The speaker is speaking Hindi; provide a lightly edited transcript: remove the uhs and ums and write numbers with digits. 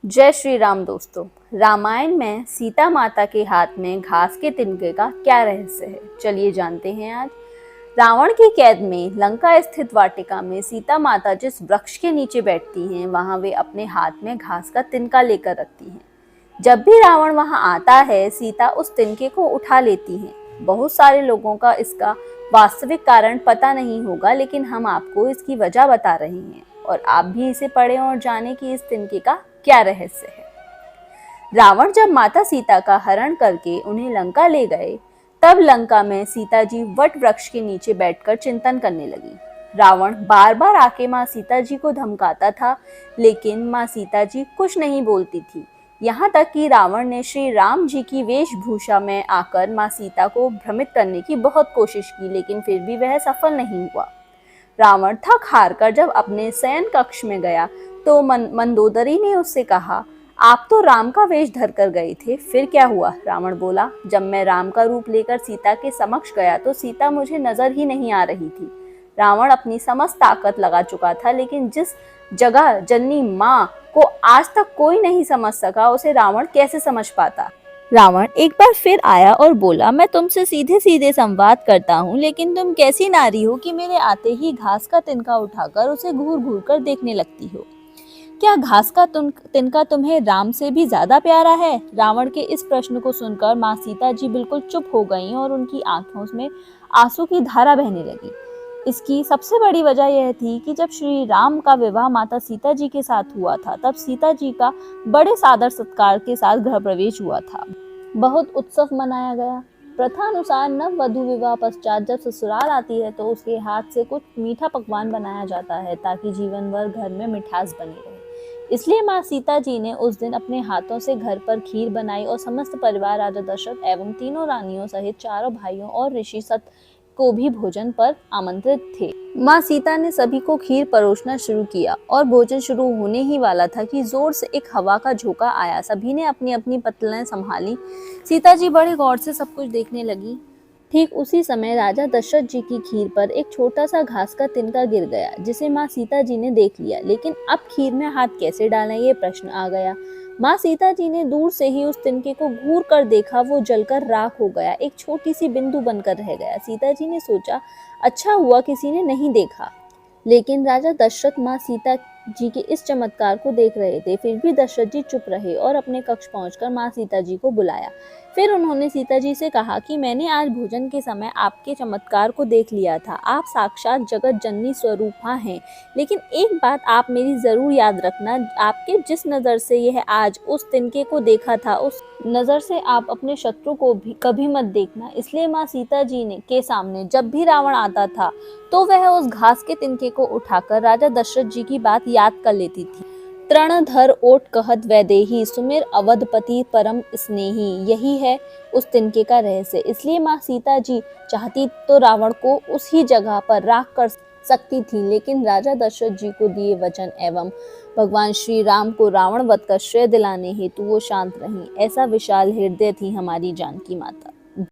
जय श्री राम दोस्तों। रामायण में सीता माता के हाथ में घास के तिनके का क्या रहस्य है, चलिए जानते हैं आज। रावण की कैद में लंका स्थित वाटिका में सीता माता जिस वृक्ष के नीचे बैठती हैं, वहां वे अपने हाथ में घास का तिनका लेकर रखती हैं। जब भी रावण वहां आता है, सीता उस तिनके को उठा लेती हैं। बहुत सारे लोगों का इसका वास्तविक कारण पता नहीं होगा, लेकिन हम आपको इसकी वजह बता रहे हैं और आप भी इसे पढ़ें और जानें कि इस तिनके का क्या रहस्य है। रावण जब माता सीता का हरण करके उन्हें लंका ले गए, तब लंका में सीता जी वट वृक्ष के नीचे बैठकर चिंतन करने लगी। रावण बार बार आके माँ सीता जी को धमकाता था, लेकिन माँ सीता जी कुछ नहीं बोलती थी। यहाँ तक कि रावण ने श्री राम जी की वेशभूषा में आकर माँ सीता को भ्रमित करने की बहुत कोशिश की, लेकिन फिर भी वह सफल नहीं हुआ। रावण थक हार कर जब अपने शयन कक्ष में गया, तो मंदोदरी ने उससे कहा, आप तो राम का वेश धर कर गए थे, फिर क्या हुआ? रावण बोला, जब मैं राम का रूप लेकर सीता के समक्ष गया तो सीता मुझे नजर ही नहीं आ रही थी। रावण अपनी समस्त ताकत लगा चुका था, लेकिन जिस जगह जननी माँ को आज तक कोई नहीं समझ सका, उसे रावण कैसे समझ पाता। रावण एक बार फिर आया और बोला, मैं तुमसे सीधे सीधे संवाद करता हूँ, लेकिन तुम कैसी नारी हो कि मेरे आते ही घास का तिनका उठाकर उसे घूर घूर कर देखने लगती हो। क्या घास का तिनका तुम्हें राम से भी ज्यादा प्यारा है? रावण के इस प्रश्न को सुनकर माँ सीता जी बिल्कुल चुप हो गईं और उनकी आंखों में आंसू की धारा बहने लगी। इसकी सबसे बड़ी वजह यह थी कि जब श्री राम का विवाह माता सीता जी के साथ हुआ था, तब सीता जी का बड़े सादर सत्कार के साथ गृह प्रवेश हुआ था। बहुत उत्सव मनाया गया। प्रथा अनुसार नव वधू विवाह पश्चात जब ससुराल आती है, तो उसके हाथ से कुछ मीठा पकवान बनाया जाता है, ताकि जीवन भर घर में मिठास बनी रहे। इसलिए माँ सीता जी ने उस दिन अपने हाथों से घर पर खीर बनाई और समस्त परिवार राजा दशरथ एवं तीनों रानियों सहित चारों भाइयों और ऋषि सत को भी भोजन पर आमंत्रित थे। माँ सीता ने सभी को खीर परोसना शुरू किया और भोजन शुरू होने ही वाला था कि जोर से एक हवा का झोंका आया। सभी ने अपनी अपनी पत्तलें संभाली। सीता जी बड़े गौर से सब कुछ देखने लगी। ठीक उसी समय राजा दशरथ जी की खीर पर एक छोटा सा घास का तिनका गिर गया, जिसे माँ सीता जी ने देख लिया, लेकिन अब खीर में हाथ कैसे डालें, ये प्रश्न आ गया। माँ सीता जी ने दूर से ही उस तिनके को घूर कर देखा, वो जलकर राख हो गया, एक छोटी सी बिंदु बनकर रह गया। सीता जी ने सोचा, अच्छा हुआ किसी ने नहीं देखा। लेकिन राजा दशरथ माँ सीता जी के इस चमत्कार को देख रहे थे। फिर भी दशरथ जी चुप रहे और अपने कक्ष पहुंचकर माँ सीता जी को बुलाया। फिर उन्होंने सीता जी से कहा कि मैंने आज भोजन के समय आपके चमत्कार को देख लिया था। आप साक्षात जगत जननी स्वरूपा हैं, लेकिन एक बात आप मेरी जरूर याद रखना, आपके जिस नजर से यह आज उस तिनके को देखा था, उस नजर से आप अपने शत्रु को भी कभी मत देखना। इसलिए माँ सीता जी ने के सामने जब भी रावण आता था, तो वह उस घास के तिनके को उठाकर राजा दशरथ जी की बात याद कर लेती थी। तृणधर ओट कहत वैदेही, सुमिर अवधपति परम स्नेही। यही है उस तिनके का रहस्य। इसलिए माँ सीता जी चाहती तो रावण को उसी जगह पर राख कर सकती थी, लेकिन राजा दशरथ जी को दिए वचन एवं भगवान श्री राम को रावण वध का श्रेय दिलाने हेतु वो शांत रहीं। ऐसा विशाल हृदय थी हमारी जानकी माता।